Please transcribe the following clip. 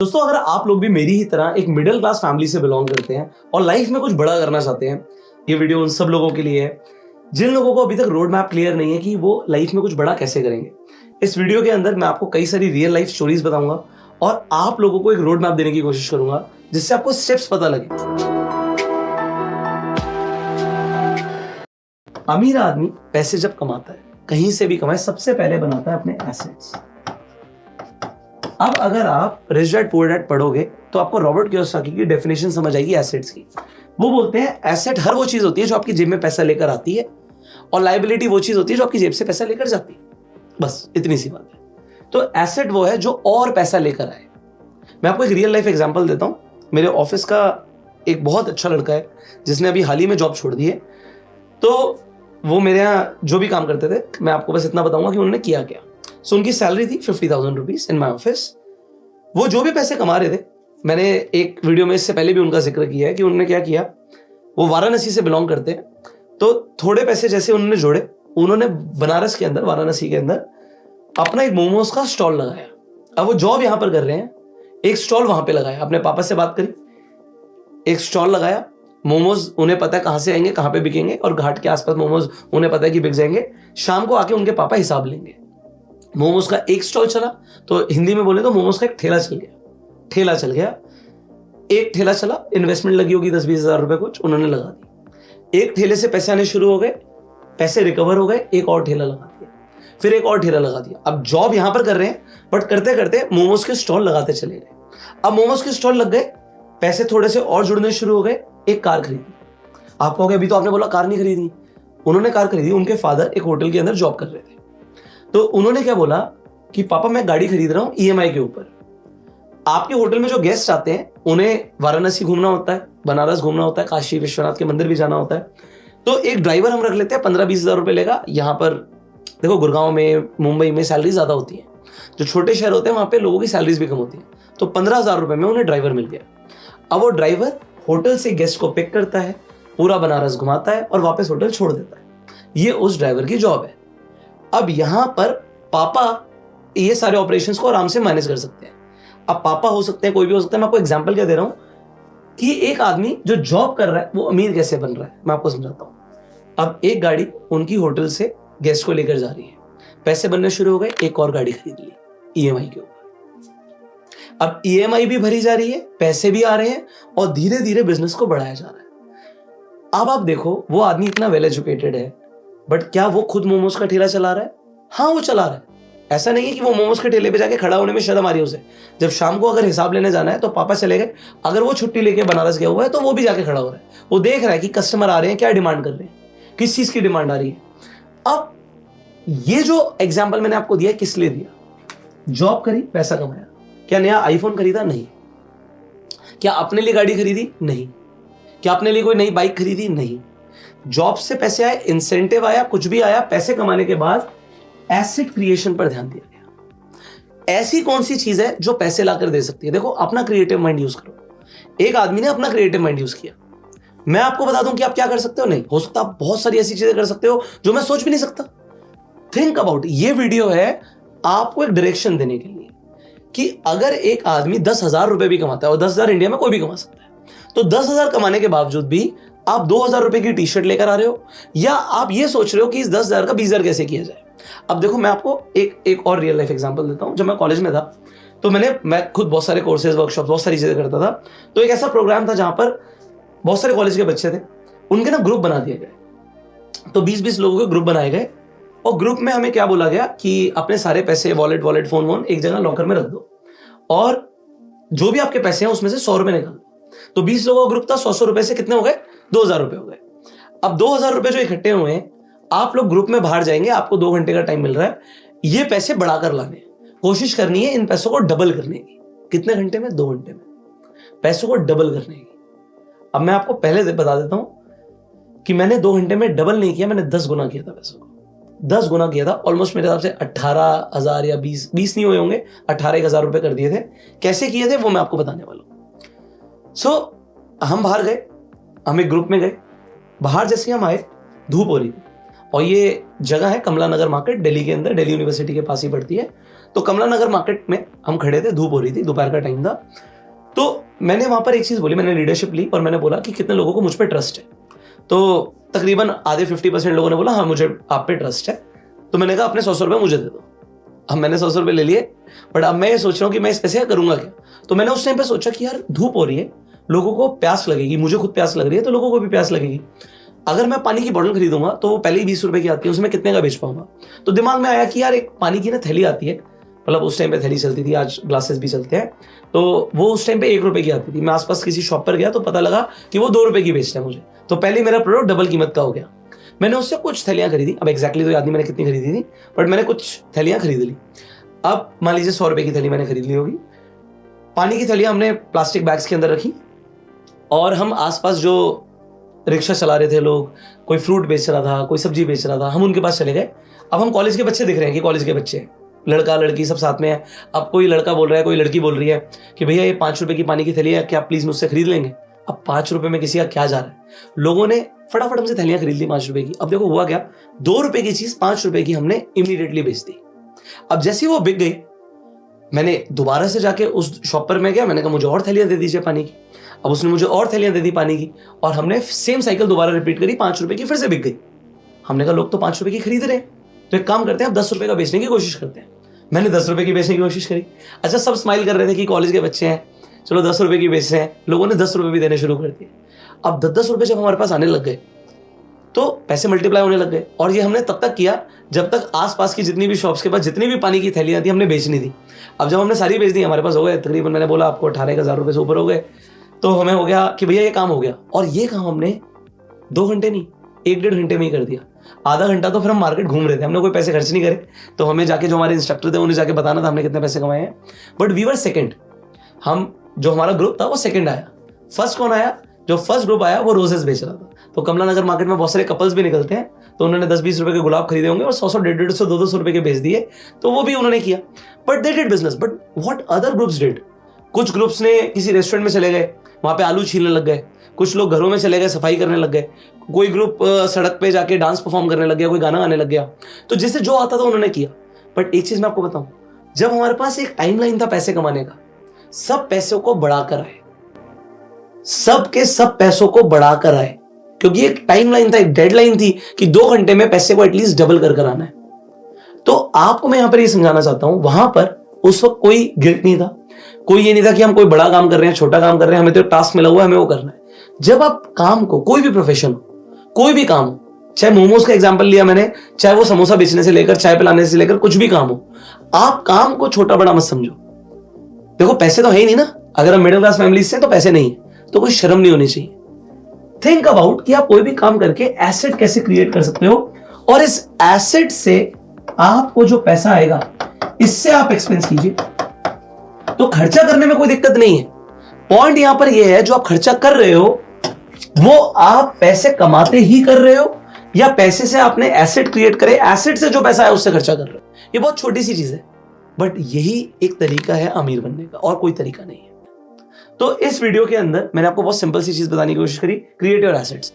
दोस्तों, अगर आप लोग भी मेरी ही तरह एक मिडिल क्लास फैमिली से बिलोंग करते हैं और लाइफ में कुछ बड़ा करना चाहते हैं, ये वीडियो उन सब लोगों के लिए है जिन लोगों को अभी तक रोड मैप क्लियर नहीं है कि वो लाइफ में कुछ बड़ा कैसे करेंगे। इस वीडियो के अंदर मैं आपको कई सारी रियल लाइफ स्टोरीज बताऊंगा और आप लोगों को एक रोड मैप देने की कोशिश करूंगा जिससे आपको स्टेप्स पता लगे। अमीर आदमी पैसे जब कमाता है, कहीं से भी कमाए, सबसे पहले बनाता है अपने एसेट्स। अब अगर आप रिच डैड पुअर डैड पढ़ोगे तो आपको रॉबर्ट कियोसाकी की डेफिनेशन समझ आएगी एसेट्स की। वो बोलते हैं एसेट हर वो चीज होती है जो आपकी जेब में पैसा लेकर आती है और लायबिलिटी वो चीज होती है जो आपकी जेब से पैसा लेकर जाती है। बस इतनी सी बात है। तो एसेट वो है जो और पैसा लेकर आए। मैं आपको एक रियल लाइफ एग्जांपल देता हूं। मेरे ऑफिस का एक बहुत अच्छा लड़का है जिसने अभी हाल ही में जॉब छोड़ दी है। तो वो मेरे यहाँ जो भी काम करते थे, मैं आपको बस इतना बताऊंगा कि उन्होंने किया क्या। सो उनकी सैलरी थी 50,000 रुपीज इन माई ऑफिस। वो जो भी पैसे कमा रहे थे, मैंने एक वीडियो में इससे पहले भी उनका जिक्र किया है कि उन्होंने क्या किया। वो वाराणसी से बिलोंग करते हैं, तो थोड़े पैसे जैसे उन्होंने जोड़े, उन्होंने बनारस के अंदर, वाराणसी के अंदर अपना एक मोमोज का स्टॉल लगाया। अब वो जॉब यहां पर कर रहे हैं, एक स्टॉल वहां पे लगाया। अपने पापा से बात करी, एक स्टॉल लगाया। मोमोज उन्हें पता है कहां से आएंगे, कहां पे बिकेंगे, और घाट के आसपास मोमोज उन्हें पता है कि बिक जाएंगे। शाम को आके उनके पापा हिसाब लेंगे। मोमोज का एक स्टॉल चला, तो हिंदी में बोले तो मोमोज का एक ठेला चल गया। एक ठेला चला, इन्वेस्टमेंट लगी होगी 10-20 हजार रुपए कुछ, उन्होंने लगा दी। एक ठेले से पैसे आने शुरू हो गए, पैसे रिकवर हो गए, एक और ठेला लगा दिया, फिर एक और ठेला लगा दिया। अब जॉब यहां पर कर रहे हैं, बट करते करते मोमोज के स्टॉल लगाते चले गए। अब मोमोज के स्टॉल लग गए, पैसे थोड़े से और जुड़ने शुरू हो गए। एक कार खरीदी। आप कहोगे अभी तो आपने बोला कार नहीं खरीदी। उन्होंने कार खरीदी। उनके फादर एक होटल के अंदर जॉब कर रहे थे, तो उन्होंने क्या बोला कि पापा मैं गाड़ी खरीद रहा हूं ईएमआई के ऊपर। आपके होटल में जो गेस्ट आते हैं उन्हें वाराणसी घूमना होता है, बनारस घूमना होता है, काशी विश्वनाथ के मंदिर भी जाना होता है। तो एक ड्राइवर हम रख लेते हैं, 15-20 हजार रुपए लेगा। यहाँ पर देखो, गुड़गांव में, मुंबई में सैलरी ज्यादा होती है। जो छोटे शहर होते हैं वहां पे लोगों की सैलरीज भी कम होती है। तो 15,000 रुपए में उन्हें ड्राइवर मिल गया। अब वो ड्राइवर होटल से गेस्ट को पिक करता है, पूरा बनारस घुमाता है और वापस होटल छोड़ देता है। ये उस ड्राइवर की जॉब है। अब यहां पर पापा ये सारे ऑपरेशंस को आराम से मैनेज कर सकते हैं। अब पापा हो सकते हैं, कोई भी हो सकता है। मैं आपको एग्जांपल क्या दे रहा हूं कि एक आदमी जो जॉब कर रहा है वो अमीर कैसे बन रहा है, मैं आपको समझाता हूं। अब एक गाड़ी उनकी होटल से गेस्ट को लेकर जा रही है, पैसे बनने शुरू हो गए, एक और गाड़ी खरीद ली ईएमआई के ऊपर। अब ईएमआई भी भरी जा रही है, पैसे भी आ रहे हैं और धीरे धीरे बिजनेस को बढ़ाया जा रहा है। अब आप देखो, वो आदमी इतना वेल एजुकेटेड है, बट क्या वो खुद मोमोज का ठेला चला रहा है? हाँ, वो चला रहा है। ऐसा नहीं है कि वो मोमोज के ठेले पे जाके खड़ा होने में शर्म आ रही है उसे। जब शाम को अगर हिसाब लेने जाना है तो पापा चले गए, अगर वो छुट्टी लेके बनारस गया हुआ है तो वो भी जाके खड़ा हो रहा है। वो देख रहा है कि कस्टमर आ रहे हैं, क्या डिमांड कर रहे हैं, किस चीज की डिमांड आ रही है। अब ये जो एग्जाम्पल मैंने आपको दिया, किस लिए दिया? जॉब करी, पैसा कमाया। क्या नया आईफोन खरीदा? नहीं। क्या अपने लिए गाड़ी खरीदी? नहीं। क्या अपने लिए कोई नई बाइक खरीदी? नहीं। जॉब से पैसे आए, इंसेंटिव आया, कुछ भी आया। पैसे कमाने के बाद एसेट क्रिएशन पर ध्यान दिया गया। ऐसी कौन सी चीज है जो पैसे लाकर दे सकती है? देखो, अपना क्रिएटिव माइंड यूज करो। एक आदमी ने अपना क्रिएटिव माइंड यूज किया। मैं आपको बता दूं कि आप क्या कर सकते हो? नहीं हो सकता। आप बहुत सारी ऐसी चीजें कर सकते हो जो मैं सोच भी नहीं सकता। Think about. ये वीडियो है आपको एक डायरेक्शन देने के लिए कि अगर एक आदमी 10,000 रुपए भी कमाता है, और 10,000 इंडिया में कोई भी कमा सकता है, तो 10,000 कमाने के बावजूद भी आप 2,000 रुपए की टी शर्ट लेकर आ रहे हो, या आप ये सोच रहे हो कि इस 10,000 का 20,000 कैसे किया जाए। अब देखो, मैं आपको एक और रियल लाइफ एग्जांपल देता हूं। जब मैं कॉलेज में था तो मैं खुद बहुत सारे कोर्सेज, वर्कशॉप, बहुत सारी चीजें करता था। तो एक ऐसा प्रोग्राम था जहां पर बहुत सारे कॉलेज के बच्चे थे, उनके ना ग्रुप बना दिए गए। तो 20-20 लोगों के ग्रुप बनाए गए और ग्रुप में हमें क्या बोला गया कि अपने सारे पैसे, वॉलेट, फोन एक जगह लॉकर में रख दो, और जो भी आपके पैसे हैं उसमें से 100 रुपए निकाल दो। तो 20 लोगों का ग्रुप था, 100 रुपए से कितने हो गए? 2,000 रुपए हो गए। अब 2,000 रुपए जो इकट्ठे हुए हैं, आप लोग ग्रुप में बाहर जाएंगे, आपको 2 घंटे का टाइम मिल रहा है। ये पैसे बढ़ाकर लाने, कोशिश करनी है इन पैसों को डबल करने की। कितने घंटे में? 2 घंटे में पैसों को डबल करने की। अब मैं आपको पहले बता देता हूं कि मैंने 2 घंटे में डबल नहीं किया, मैंने 10 गुना किया था पैसों को। 10 गुना किया था। ऑलमोस्ट मेरे हिसाब से 18,000 या 20 नहीं हुए होंगे, 18,000 रुपए कर दिए थे। कैसे किए थे वो मैं आपको बताने वाला हूं। सो हम बाहर गए, हम एक ग्रुप में गए। बाहर जैसे हम आए, धूप हो रही थी। और ये जगह है कमला नगर मार्केट, दिल्ली के अंदर, दिल्ली यूनिवर्सिटी के पास ही पड़ती है। तो कमला नगर मार्केट में हम खड़े थे, धूप हो रही थी, दोपहर का टाइम था। तो मैंने वहां पर एक चीज बोली, मैंने लीडरशिप ली और मैंने बोला कि कितने लोगों को मुझ पर ट्रस्ट है। तो तकरीबन आधे 50% लोगों ने बोला हाँ मुझे आप पे ट्रस्ट है। तो मैंने कहा अपने 100 रुपये मुझे दे दो। अब मैंने 100 रुपये ले लिए, बट अब मैं ये सोच रहा हूँ कि मैं इस पैसे का करूंगा क्या। तो मैंने उस टाइम पे सोचा कि यार धूप हो रही है, लोगों को प्यास लगेगी, मुझे खुद प्यास लग रही है तो लोगों को भी प्यास लगेगी। अगर मैं पानी की बोतल खरीदूंगा तो वो पहले ही 20 रुपए की आती है, उसमें कितने का बेच पाऊंगा। तो दिमाग में आया कि यार एक पानी की ना थैली आती है, मतलब उस टाइम पे थैली चलती थी, आज ग्लासेस भी चलते हैं। तो वो उस टाइम पे 1 रुपए की आती थी। मैं आसपास किसी शॉप पर गया तो पता लगा कि वो 2 रुपए की बेचते हैं मुझे। तो पहले मेरा प्रोडक्ट डबल कीमत का हो गया। मैंने उससे कुछ थैलियां खरीदी, अब एग्जैक्टली तो याद नहीं मैंने कितनी खरीदी थी, बट मैंने कुछ थैलियां खरीद ली। अब मान लीजिए 100 रुपए की थैली मैंने खरीद ली होगी। पानी की थैलियां हमने प्लास्टिक बैग्स के अंदर रखी और हम आसपास जो रिक्शा चला रहे थे लोग, कोई फ्रूट बेच रहा था, कोई सब्जी बेच रहा था, हम उनके पास चले गए। अब हम कॉलेज के बच्चे दिख रहे हैं कि कॉलेज के बच्चे हैं, लड़का लड़की सब साथ में है। अब कोई लड़का बोल रहा है, कोई लड़की बोल रही है कि भैया ये 5 रुपए की पानी की थैली है, क्या प्लीज मुझसे खरीद लेंगे। अब 5 रुपए में किसी का क्या जा रहा है। लोगों ने फटाफट हमसे थैलियां खरीद ली 5 रुपए की। अब देखो हुआ क्या, 2 रुपए की चीज 5 रुपए की हमने इमीडिएटली बेच दी। अब जैसे ही वो बिक गई, मैंने दोबारा से जाके उस शॉप पर मैं गया, मैंने कहा मुझे और थैलियां दे दीजिए पानी की। अब उसने मुझे और थैलियां दे दी पानी की और हमने सेम साइकिल दोबारा रिपीट करी, 5 रुपए की फिर से बिक गई। हमने कहा लोग तो 5 रुपए की खरीद रहे हैं, तो एक काम करते हैं अब 10 रुपए का बेचने की कोशिश करते हैं। मैंने 10 रुपए की बेचने की कोशिश करी। अच्छा, सब स्माइल कर रहे थे कि कॉलेज के बच्चे हैं, चलो 10 रुपए की बेच रहे हैं। लोगों ने 10 रुपए भी देने शुरू कर दिए। अब 10-10 रुपए जब हमारे पास आने लग गए तो पैसे मल्टीप्लाई होने लग गए। और ये हमने तब तक किया जब तक आसपास की जितनी भी शॉप्स के पास जितनी भी पानी की थैलियां थी हमने बेचनी थी। अब जब हमने सारी बेच दी, हमारे पास हो गए तकरीबन, मैंने बोला आपको 18,000 रुपए से ऊपर हो गए। तो हमें हो गया कि भैया ये काम हो गया। और ये काम हमने 2 घंटे नहीं, 1-1.5 घंटे में ही कर दिया। आधा घंटा तो फिर हम मार्केट घूम रहे थे, हमने कोई पैसे खर्च नहीं करे। तो हमें जाके जो हमारे इंस्ट्रक्टर थे उन्हें जाके बताना था हमने कितने पैसे कमाए हैं। बट वी वर सेकंड, हम जो हमारा ग्रुप था वो सेकंड आया। फर्स्ट कौन आया? जो फर्स्ट ग्रुप आया वो रोजेस बेच रहा था। तो कमला नगर मार्केट में बहुत सारे कपल्स भी निकलते हैं, तो उन्होंने 10-20 रुपए के गुलाब खरीदे होंगे और 100-100, 150-150, 200 रुपए के बेच दिए। तो वो भी उन्होंने किया, but they did business. But what other groups did, कुछ ग्रुप्स ने किसी रेस्टोरेंट में चले गए, वहां पे आलू छीलने लग गए। कुछ लोग घरों में चले गए, सफाई करने लग गए। कोई ग्रुप सड़क पे जाके डांस परफॉर्म करने लग गया, कोई गाना गाने लग गया। तो जिससे जो आता था उन्होंने किया। बट एक चीज मैं आपको बताऊं, जब हमारे पास एक टाइमलाइन था पैसे कमाने का, सब पैसों को बढ़ाकर आए, सब के सब पैसों को बढ़ाकर आए, क्योंकि एक टाइमलाइन था, एक डेडलाइन थी कि 2 घंटे में पैसे को एटलीस्ट डबल कर आना है। तो आपको मैं यहां पर ये समझाना चाहता हूं, वहां पर उस वक्त कोई गिल्ट नहीं था, कोई ये नहीं था कि हम कोई बड़ा काम कर रहे हैं, छोटा काम कर रहे हैं, हमें तो टास्क मिला हुआ है, हमें वो करना है। जब आप काम को, कोई भी प्रोफेशन हो, कोई भी काम हो, चाहे मोमोज का एग्जांपल लिया मैंने, चाहे वो समोसा बेचने से लेकर चाय पिलाने से लेकर कुछ भी काम हो, आप काम को छोटा बड़ा मत समझो। देखो पैसे तो है ही नहीं ना, अगर हम मिडिल क्लास फैमिली से तो पैसे नहीं है, तो कोई शर्म नहीं होनी चाहिए। थिंक अबाउट कि आप कोई भी काम करके एसेट कैसे क्रिएट कर सकते हो, और इस एसेट से आपको जो पैसा आएगा इससे आप एक्सपेंस कीजिए। तो खर्चा करने में कोई दिक्कत नहीं है। पॉइंट यहां पर यह है, जो आप खर्चा कर रहे हो वो आप पैसे कमाते ही कर रहे हो, या पैसे से आपने एसेट क्रिएट करे, एसेट से जो पैसा है उससे खर्चा कर रहे हो। ये बहुत छोटी सी चीज है, बट यही एक तरीका है अमीर बनने का, और कोई तरीका नहीं है। तो इस वीडियो के अंदर मैंने आपको बहुत सिंपल सी चीज बताने की कोशिश करी, क्रिएट योर एसेट्स।